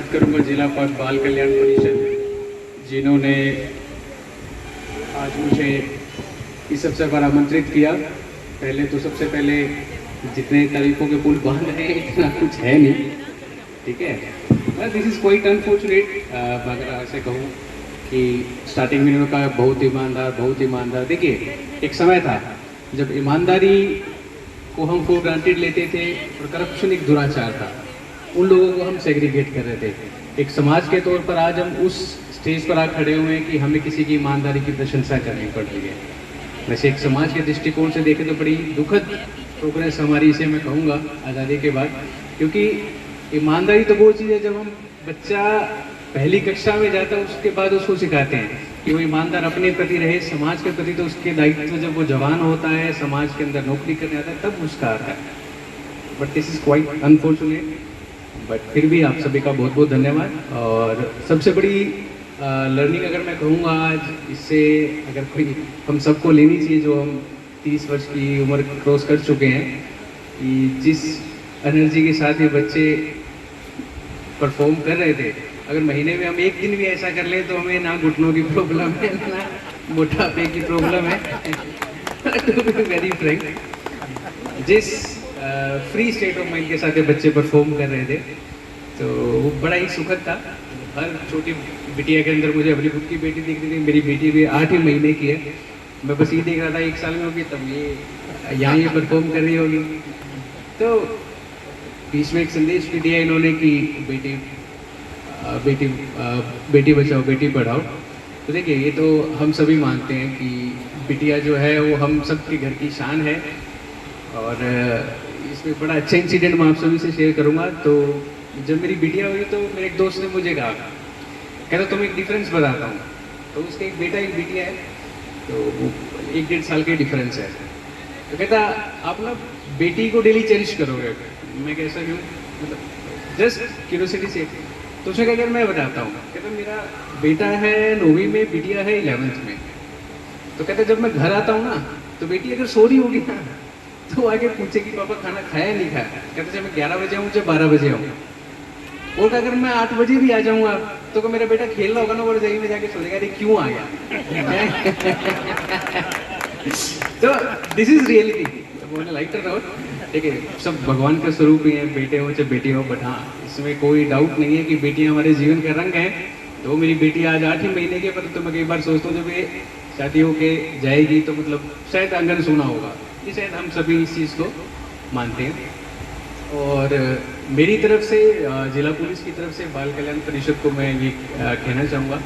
धन्यवाद करूंगा जिला बाल कल्याण परिषद, जिन्होंने आज मुझे इस अवसर पर आमंत्रित किया। पहले तो सबसे पहले जितने तारीफों के पुल बांध रहे हैं इतना कुछ है नहीं, ठीक है। But this is quite unfortunate, अगर ऐसे कहूँ कि स्टार्टिंग में उन्होंने कहा बहुत ईमानदार। देखिए, एक समय था जब ईमानदारी को हम फॉर ग्रांटेड लेते थे और करप्शन एक दुराचार था, उन लोगों को हम सेग्रीगेट कर रहे थे। एक समाज के तौर पर आज हम उस स्टेज पर आ खड़े हुए हैं कि हमें किसी की ईमानदारी की प्रशंसा करनी पड़ रही है। वैसे एक समाज के दृष्टिकोण से देखें तो बड़ी दुखद प्रोग्रेस हमारी, इसे मैं कहूँगा, आज़ादी के बाद। क्योंकि ईमानदारी तो वो चीज़ है जब हम बच्चा पहली कक्षा में जाता है उसके बाद उसको सिखाते हैं कि वो ईमानदार अपने प्रति रहे, समाज के प्रति। तो उसके दायित्व जब वो जवान होता है, समाज के अंदर नौकरी करने आता है, तब उसका आता है। But this is quite unfortunate. But फिर भी आप सभी का बहुत बहुत धन्यवाद। और सबसे बड़ी लर्निंग अगर मैं कहूँगा आज, इससे अगर कोई हम सबको लेनी चाहिए जो हम 30 वर्ष की उम्र क्रॉस कर चुके हैं, कि जिस एनर्जी के साथ ये बच्चे परफॉर्म कर रहे थे, अगर महीने में हम एक दिन भी ऐसा कर लें तो हमें ना घुटनों की प्रॉब्लम है ना मोटापे की प्रॉब्लम है। टू बी वेरी फ्रैंक, जिस फ्री स्टेट ऑफ माइंड के साथ ये बच्चे परफॉर्म कर रहे थे, तो वो बड़ा ही सुखद था। हर छोटी बिटिया के अंदर मुझे अपनी खुद की बेटी दिख रही थी। मेरी बेटी भी 8 ही महीने की है। मैं बस ये देख रहा था 1 साल में होगी तब ये यहाँ ये परफॉर्म कर रही होगी। तो बीच में एक संदेश भी दिया इन्होंने कि बेटी बचाओ बेटी पढ़ाओ। तो देखिए, ये तो हम सभी मानते हैं कि बिटिया जो है वो हम सबके घर की शान है। और इसमें बड़ा अच्छा इंसिडेंट मैं आप सभी से शेयर करूँगा। तो जब मेरी बिटिया हुई तो मेरे एक दोस्त ने मुझे कहा, कहता तुम्हें एक डिफरेंस बताता हूँ। तो उसका एक बेटा एक बिटिया है, तो वो 1-1.5 साल के डिफरेंस है। तो कहता आप ना बेटी को डेली चेरिश करोगे। मैं कैसा क्यों, मतलब जस्ट क्यूरियोसिटी से। तो उसने कहा यार मैं बताता हूँ। कहता मेरा बेटा है 9वीं में, बिटिया है 11th में। तो कहता जब मैं घर आता हूँ ना, तो बेटी अगर सो रही होगी ना, तो आगे पूछे कि पापा खाना खाया नहीं खाया। कहते जब मैं 11 बजे आऊँ, जब 12 बजे आऊँ। और अगर मैं 8 बजे भी आ जाऊँगा तो मेरा बेटा खेल रहा होगा ना, वो रजाई में जाके सो जाएगा, अरे क्यों आ गया। तो दिस इज रियलिटी। बोले लाइटर रहो, ठीक है, सब भगवान का स्वरूप ही है, बेटे हो चाहे बेटी हो। बट हाँ, इसमें कोई डाउट नहीं है कि बेटियाँ हमारे जीवन का रंग है। तो मेरी बेटी आज 8 ही महीने की, पर तो मैं कई बार सोचता हूँ जब ये शादी होके जाएगी तो मतलब शायद आंगन सोना होगा। ये शायद हम सभी इस चीज़ को मानते हैं। और मेरी तरफ से, जिला पुलिस की तरफ से, बाल कल्याण परिषद को मैं ये कहना चाहूँगा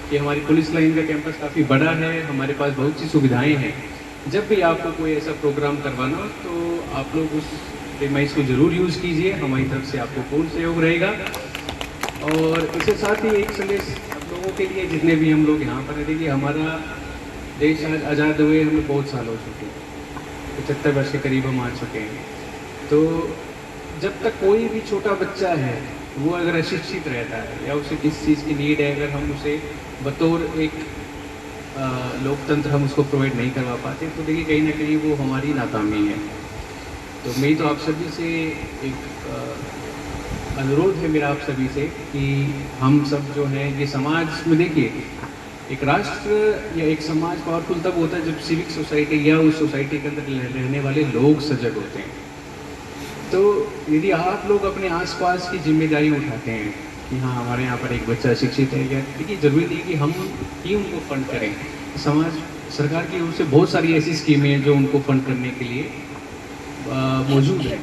कि हमारी पुलिस लाइन का कैंपस काफ़ी बड़ा है, हमारे पास बहुत सी सुविधाएं हैं। जब भी आपको कोई ऐसा प्रोग्राम करवाना हो तो आप लोग उस प्रीमाइस को ज़रूर यूज़ कीजिए, हमारी तरफ से आपको पूर्ण सहयोग रहेगा। और इसके साथ ही एक संदेश आप लोगों के लिए, जितने भी हम लोग यहाँ पर रहते, कि हमारा देश आज आज़ाद हुए हमें बहुत साल हो चुके हैं, 75 वर्ष के करीब हम आ चुके हैं। तो जब तक कोई भी छोटा बच्चा है वो अगर अशिक्षित रहता है या उसे किस चीज़ की नीड है, अगर हम उसे बतौर एक लोकतंत्र हम उसको प्रोवाइड नहीं करवा पाते, तो देखिए कहीं ना कहीं वो हमारी नाकामी है। तो मेरी तो आप सभी से एक अनुरोध है मेरा आप सभी से कि हम सब जो हैं ये समाज में, देखिए एक राष्ट्र या एक समाज पावरफुल तब होता है जब सिविक सोसाइटी या उस सोसाइटी के अंदर रहने वाले लोग सजग होते हैं। तो यदि आप लोग अपने आसपास की जिम्मेदारी उठाते हैं कि हाँ हमारे यहाँ पर एक बच्चा शिक्षित है, या देखिए जरूरी नहीं कि हम ही उनको फंड करें। समाज सरकार की ओर से बहुत सारी ऐसी स्कीमें हैं जो उनको फंड करने के लिए मौजूद है।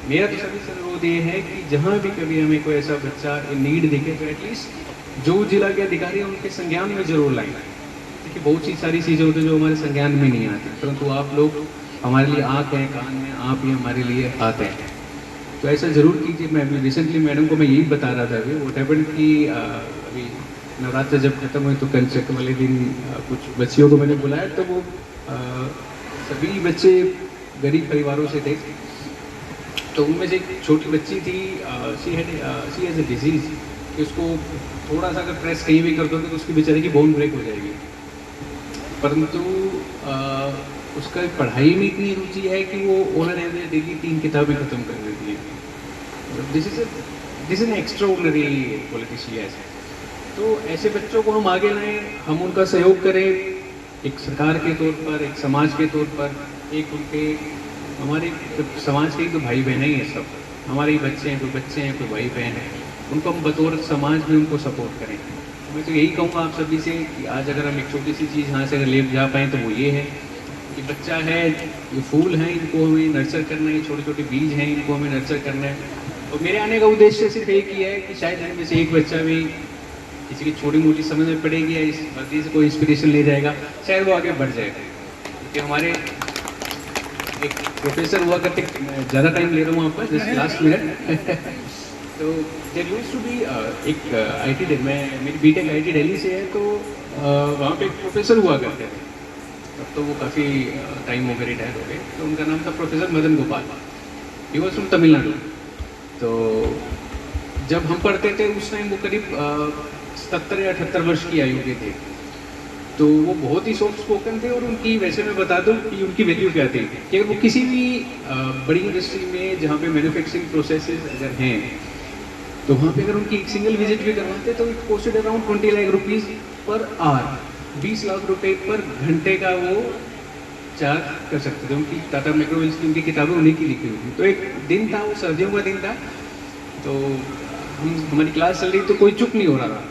मेरा तो सभी से अनुरोध ये है कि जहाँ भी कभी हमें कोई ऐसा बच्चा नीड दिखे तो एटलीस्ट जो जिला के अधिकारी हैं उनके संज्ञान में जरूर लाएं। देखिए बहुत सी सारी चीज़ें होती हैं जो हमारे संज्ञान में नहीं आती, परंतु आप लोग हमारे लिए आँख हैं, कान हैं, आप ही हमारे लिए हाथ हैं। तो ऐसा ज़रूर कीजिए। मैं अभी रिसेंटली मैडम को मैं यही बता रहा था, अभी वॉट हैपेंड कि अभी नवरात्र जब खत्म हुए तो कंचक वाले दिन कुछ बच्चियों को मैंने बुलाया, तो वो सभी बच्चे गरीब परिवारों से थे। तो उनमें से एक छोटी बच्ची थी, शी हैज़ अ डिजीज़ कि उसको थोड़ा सा अगर प्रेस कहीं भी कर दोगे तो उसकी बेचारे की बोन ब्रेक हो जाएगी। परंतु उसका पढ़ाई में इतनी रुचि है कि वो ऑनर एवरेज डेली 3 किताबें ख़त्म कर देती है। This is a this is an extra ordinary politician. तो ऐसे बच्चों को हम आगे लाएं, हम उनका सहयोग करें, एक सरकार के तौर पर, एक समाज के तौर पर, एक उनके हमारे समाज के ही तो भाई बहन ही हैं सब, हमारे ही बच्चे हैं, कोई बच्चे हैं, कोई भाई बहन है, उनको हम बतौर समाज में उनको सपोर्ट करें। मैं तो यही कहूँगा आप सभी से कि आज अगर हम एक छोटी सी चीज़ यहाँ से अगर ले जा पाएँ तो वो ये है कि बच्चा है, ये फूल हैं, इनको हमें नर्चर करना है, छोटे छोटे बीज हैं, इनको हमें नर्चर करना है। और मेरे आने का उद्देश्य सिर्फ एक ही है कि शायद इनमें से एक बच्चा भी किसी की छोटी मोटी समझ में पड़ेगी या इस भर्ती से कोई इंस्पिरेशन ले जाएगा, शायद वो आगे बढ़ जाएगा। क्योंकि हमारे एक प्रोफेसर हुआ करते, ज़्यादा टाइम ले रहा हूँ आपका, जस्ट लास्ट मिनट। तो देयर यूज्ड टू बी एक आईटी, मैं मेरी बीटेक आईटी दिल्ली से है, तो वहाँ पे एक प्रोफेसर हुआ करते थे। अब तो वो काफ़ी टाइम हो गया, रिटायर हो गए। तो उनका नाम था professor Madan Gopal, he was from Tamil Nadu. तो जब हम पढ़ते थे उस टाइम वो करीब 77 या 78 वर्ष की आयु के थे। तो वो बहुत ही सॉफ्ट स्पोकन थे, और उनकी, वैसे मैं बता दूं कि उनकी वैल्यू क्या थी कि वो किसी भी बड़ी इंडस्ट्री में जहाँ पे मैन्युफैक्चरिंग प्रोसेसेस अगर हैं, तो वहाँ पे अगर उनकी एक सिंगल विजिट भी करवाते तो it costed around 20 lakh rupees per hour, 20 lakh रुपए पर घंटे का वो चार्ज कर सकते थे। उनकी टाटा मैक्रोवेल्स की उनकी किताबें उन्हीं की लिखी हुई थी। तो एक दिन था, वो सर्दियों का दिन था, तो हमारी क्लास चल रही, तो कोई चुप नहीं हो रहा था।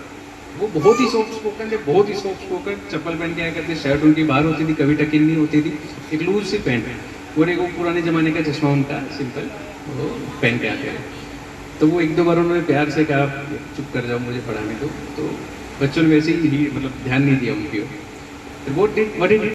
वो बहुत ही सॉफ्ट स्पोकन थे, बहुत ही सॉफ्ट स्पोकन, चप्पल पहन के आया करते, शर्ट उनकी बाहर होती थी, कभी टकिन नहीं होती थी, एक लूज सी पैंट, और एक वो पुराने ज़माने का चश्मा उनका सिंपल वो पहन के आते थे। तो वो एक दो बार उन्होंने प्यार से कहा चुप कर जाओ, मुझे पढ़ाने दो, तो बच्चों ने वैसे ही मतलब ध्यान नहीं दिया उनकी ओर। What did